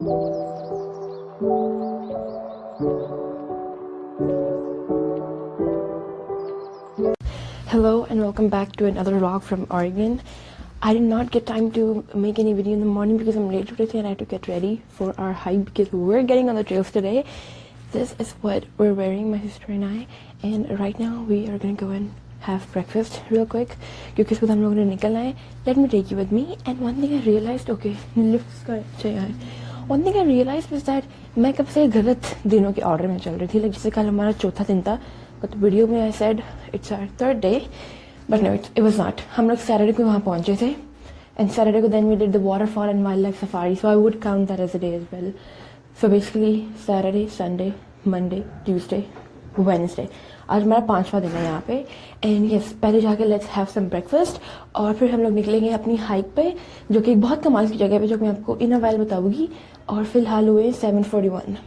Hello and welcome back to another vlog from Oregon. I did not get time to make any video in the morning because I'm late today and I had to get ready for our hike because we're getting on the trails today. This is what we're wearing, my sister and I, and right now we are gonna go and have breakfast real quick क्योंकि इसके बाद हम लोगों ने निकलना है. Let me take you with me. And one thing I realized, okay, lifts का चाहिए. One thing I realized was that मैं कब से गलत दिनों के ऑर्डर में चल रही थी. Like जैसे कल हमारा चौथा दिन था, but वीडियो में I said it's our third day, but no, it was not. हम लोग Saturday को वहाँ पहुँचे थे, and Saturday को then we did the waterfall and wildlife safari, so I would count that as a day as well. So basically Saturday, Sunday, Monday, Tuesday, Wednesday. आज हमारा 5वां दिन है यहाँ पे. एंड यस, पहले जाके लेट्स हैव सम ब्रेकफास्ट और फिर हम लोग निकलेंगे अपनी हाइक पे, जो कि बहुत कमाल की जगह पे, जो कि मैं आपको इन अ वाइल बताऊंगी. और फिलहाल हुए 7:41.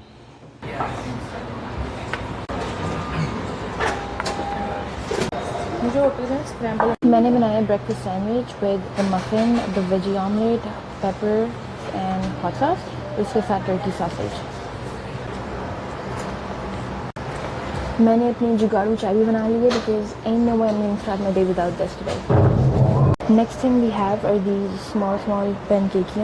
मैंने बनाया breakfast sandwich with the muffin, the veggie omelette, paper and hot sauce, उसके साथ टर्की सॉसेज. मैंने अपनी जुगाड़ू चाय भी बना ली है because ain't no way I'm going to start my day without this today. Next thing we have are these small pancakes.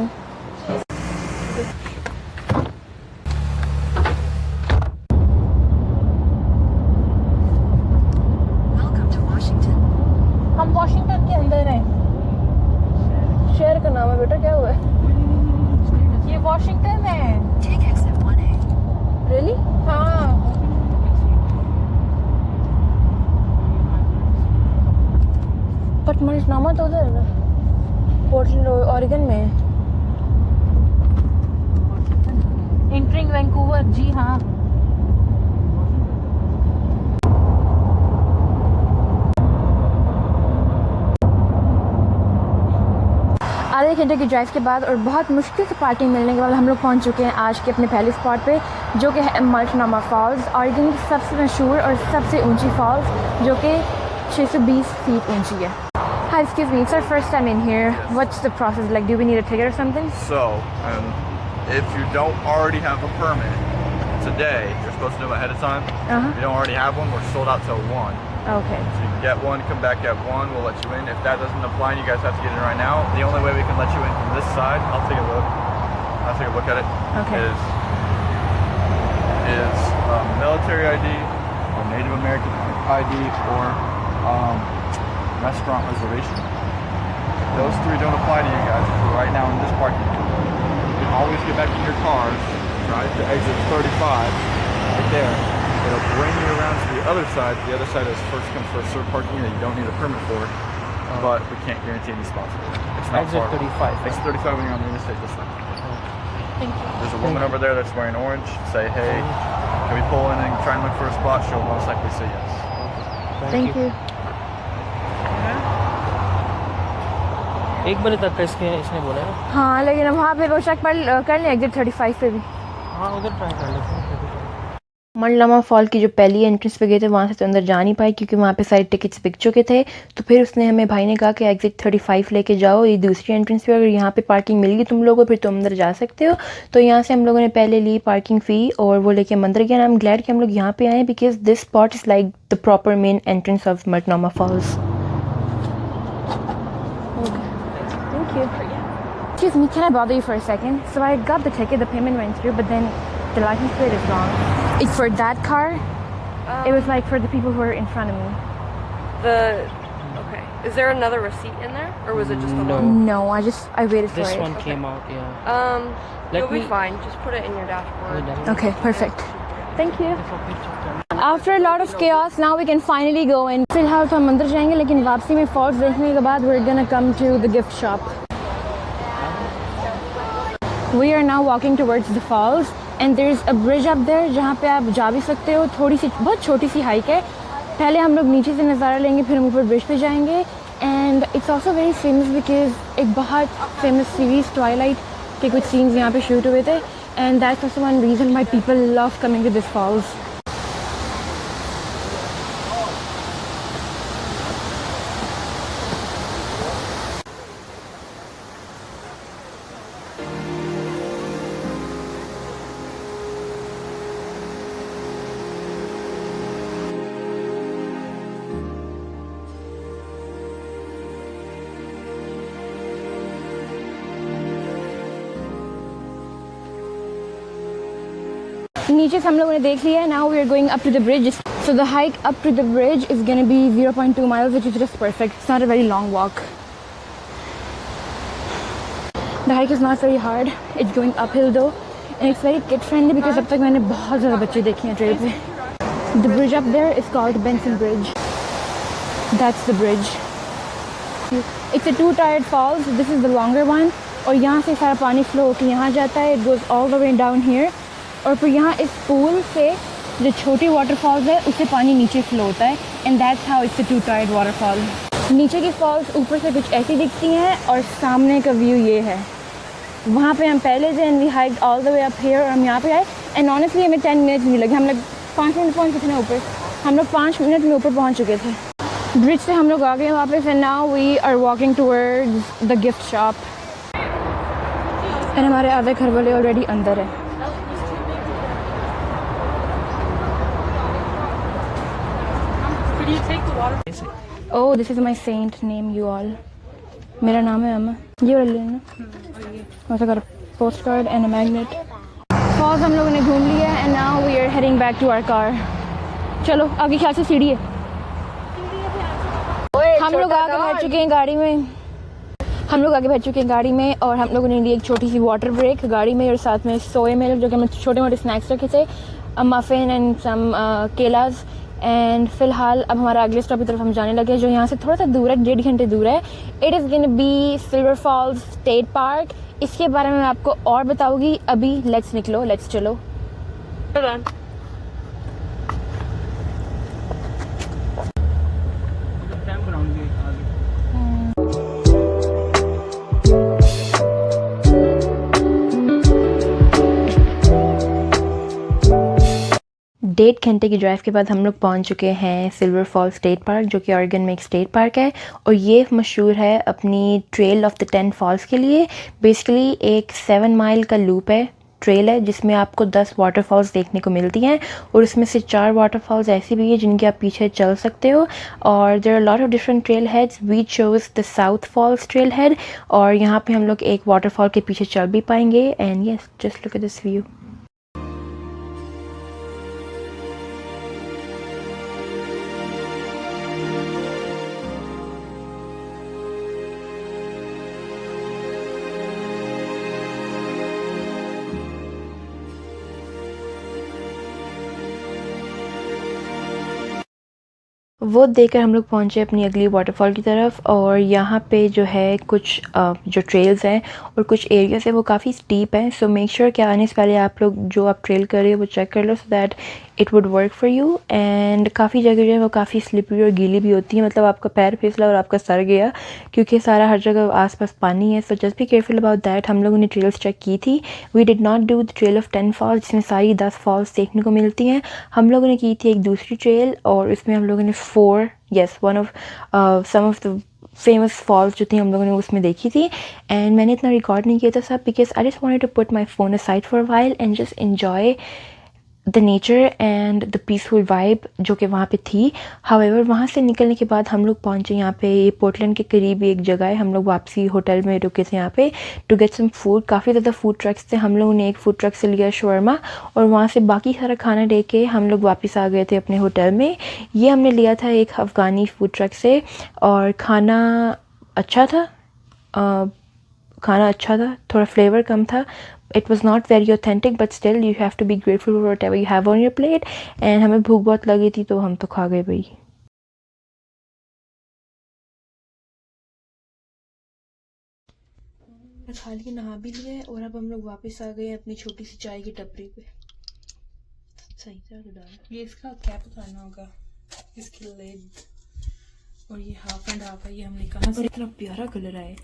Welcome to Washington. हम Washington के अंदर हैं. शहर का नाम है बेटा, क्या हुआ है? ये वॉशिंगटन है. Take exit 1A. Really? हाँ. बट मरिसनामा तो उधर है, पोर्टलैंड ऑरेगन में. एंटरिंग वैंकूवर, जी हाँ. आधे घंटे की ड्राइव के बाद और बहुत मुश्किल से पार्किंग मिलने के बाद हम लोग पहुंच चुके हैं आज के अपने पहले स्पॉट पे, जो कि है मल्टनामा फॉल्स, ऑरेगन की सबसे मशहूर और सबसे ऊंची फॉल्स, जो कि 620 फीट ऊंची है. Hi, excuse me, it's our first time in here. What's the process like? Do we need a ticket or something? So, if you don't already have a permit today, you're supposed to know ahead of time. If you don't already have one, we're sold out till 1. Okay. So you can get one, come back at 1, we'll let you in. If that doesn't apply and you guys have to get in right now, the only way we can let you in from this side, I'll take a look at it. Okay. Is military ID or Native American ID or restaurant reservation. Those 3 don't apply to you guys for right now in this parking lot. You can always get back in your cars, drive to exit 35 right there. It'll bring you around to the other side. The other side is first come first served parking that you don't need a permit for, but we can't guarantee any spots. It's not Exit far. 35. Exit 35 when you're on the interstate this way. Thank you. There's a woman over there that's wearing orange. Say, hey, can we pull in and try and look for a spot? She'll most likely say yes. Thank you. एक बजे तक का इसने बोला है. हाँ, लेकिन वहाँ पे वो चेक कर लें एग्जिट 35 पे भी. हाँ, उधर ट्राई कर लेते हैं. मल्टनामा फॉल की जो पहली एंट्रेंस पे गए थे वहाँ से तो अंदर जा नहीं पाए क्योंकि वहाँ पे सारे टिकट्स बिक चुके थे. तो फिर उसने हमें भाई ने कहा कि एग्जिट 35 लेके जाओ, ये दूसरी एंट्रेंस पे, अगर यहाँ पे पार्किंग मिल गई तुम लोगों को फिर तुम अंदर जा सकते हो. तो यहाँ से हम लोगों ने पहले ली पार्किंग फ़ी और वो लेके हम अंदर गए. आई एम ग्लैड कि हम लोग यहाँ पे आए because this spot is like the proper main entrance of मल्टनामा falls. Excuse me, can I bother you for a second? So I got the ticket, the payment went through, but then the license plate is wrong. It's for that car. It was like for the people who were in front of me. Okay. Is there another receipt in there, or was it just the No. one? No, I waited for This it. one came out, yeah. You'll be fine. Just put it in your dashboard. Okay, perfect. Thank you. After a lot of chaos, now we can finally go in. फिलहाल तो हम अंदर जाएंगे, लेकिन वापसी में false देखने के बाद we're gonna come to the gift shop. We are now walking towards the falls and there's a bridge up there जहाँ पे आप जा भी सकते हो. बहुत छोटी सी हाइक है. पहले हम लोग नीचे से नज़ारा लेंगे, फिर हम ऊपर ब्रिज पे जाएंगे. And it's also very famous because एक बहुत famous series Twilight के कुछ scenes यहाँ पे shoot हुए थे. And that's also one reason why people love coming to this falls. नीचे से हम लोगों ने देख लिया है. Now we are going up to the bridge. So the hike up to the bridge is gonna be 0.2 miles, which is just perfect. It's not a very long walk. The hike is not very hard. It's going uphill though, and it's very kid friendly because अब तक मैंने बहुत ज़्यादा बच्चे देखे हैं trail पे. The bridge up there is called Benson Bridge. That's the bridge. It's a two-tiered falls. This is the longer one. और यहाँ से सारा पानी फ्लो होकर यहाँ जाता है. It goes all the way down here. और फिर यहाँ इस पूल से जो छोटी वाटरफॉल्स है उससे पानी नीचे फ्लो होता है. And that's how it's a to-tired waterfall. नीचे की फॉल्स ऊपर से कुछ ऐसी दिखती हैं और सामने का व्यू ये है. वहाँ पे हम पहले से and we hiked all the way up here और हम यहाँ पे आए. एंड ऑनेस्टली हमें 10 मिनट्स नहीं लगे. हम लोग 5 मिनट पहुँच चुके थे ऊपर. हम लोग 5 मिनट में ऊपर पहुँच चुके थे. ब्रिज से हम लोग आ गए वापस. And now we are walking towards the gift shop. And हमारे आधे घर वाले ऑलरेडी अंदर है. Oh, this is my saint name, you all. मेरा नाम है अमा. ये वाला लेना. वैसे कर post card and a magnet. Falls हम लोगों ने घूम लिया है. And now we are heading back to our car. चलो आगे ख्याल से सीढ़ी है. हम लोग आगे बैठ चुके हैं गाड़ी में. और हम लोगों ने ली एक छोटी सी वाटर ब्रेक गाड़ी में. और साथ में सोए मिल्क जो कि हमने छोटे मोटे स्नैक्स रखे थे. मफिन एंड सम केलास. एंड फ़िलहाल अब हमारा अगले स्टॉप की तरफ हम जाने लगे जो यहाँ से थोड़ा सा दूर है. 1.5 घंटे दूर है. It is gonna be silver falls state park. इसके बारे में मैं आपको और बताऊँगी. अभी लेट्स निकलो, लेट्स चलो. डेढ़ घंटे की ड्राइव के बाद हम लोग पहुंच चुके हैं सिल्वर फॉल स्टेट पार्क जो कि ऑरेगन में एक स्टेट पार्क है. और ये मशहूर है अपनी ट्रेल ऑफ द 10 फॉल्स के लिए. बेसिकली एक 7 माइल का लूप है, ट्रेल है जिसमें आपको 10 वाटरफॉल्स देखने को मिलती हैं. और उसमें से 4 वाटरफॉल्स ऐसी भी है जिनके आप पीछे चल सकते हो. और there are lot of different trail heads. We chose the south falls trail head. और यहाँ पे हम लोग एक वाटरफॉल के पीछे चल भी पाएंगे. And yes, just look at this view. वो देखकर हम लोग पहुँचे अपनी अगली वाटरफॉल की तरफ. और यहाँ पे जो है कुछ जो ट्रेल्स हैं और कुछ एरियाज है वो काफ़ी स्टीप हैं. सो मेक श्योर कि आने से पहले आप लोग जो आप ट्रेल कर रहे हो वो चेक कर लो so that it would work for you. And काफ़ी जगह जो है वो काफ़ी स्लिपरी और गीली भी होती है. मतलब आपका पैर फिसला और आपका सर गया क्योंकि सारा हर जगह आसपास पानी है. So just be careful about that. हम लोगों ने ट्रेल्स चेक की थी. We did not do the trail of 10 falls जिसमें सारी 10 फॉल्स देखने को मिलती हैं. हम लोगों ने की थी एक दूसरी ट्रेल और इसमें हम लोगों ने one of some of the famous falls जो थी हम लोगों ने उसमें देखी थी. एंड मैंने इतना रिकॉर्ड नहीं किया था सब because I just wanted to put my phone aside for a while and just enjoy the nature and the peaceful vibe जो कि वहाँ पे थी. हाउएवर वहाँ से निकलने के बाद हम लोग पहुँचे यहाँ पे पोर्टलैंड के करीब एक जगह है. हम लोग वापसी होटल में रुके थे यहाँ पे टू गेट सम फूड. काफ़ी ज़्यादा फूड ट्रक्स थे. हम लोगों ने एक फूड ट्रक से लिया शवरमा और वहाँ से बाकी सारा खाना लेके हम लोग वापस आ गए थे अपने होटल में. ये हमने लिया था एक अफ़गानी फूड ट्रक से और खाना अच्छा था. थोड़ा फ्लेवर कम था. It was not very authentic but still you have to be grateful for whatever you have on your plate. And हमें भूख बहुत लगी थी तो हम तो खा गए भाई. खा लिए, नहा भी लिए और अब हम लोग वापस आ गए अपनी छोटी सी चाय की टपरी पे. सही था डाल. ये इसका कैप उतारना होगा, इसकी लेड. और ये हाफ एंड हाफ है. ये हमने कहा पर इतना प्यारा कलर आए.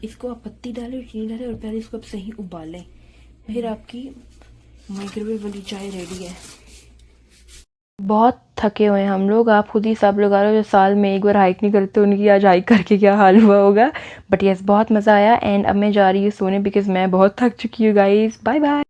इसको आप पत्ती डालें और चीनी डालें और पहले इसको आप सही उबालें, फिर आपकी माइक्रोवेव वाली चाय रेडी है. बहुत थके हुए हैं हम लोग. आप खुद ही सब लोग आ रहे हो जो साल में एक बार हाइक नहीं करते उनकी आज हाइक करके क्या हाल हुआ होगा. बट यस बहुत मज़ा आया. एंड अब मैं जा रही हूँ सोने बिकॉज मैं बहुत थक चुकी हूँ गाइस. Bye bye.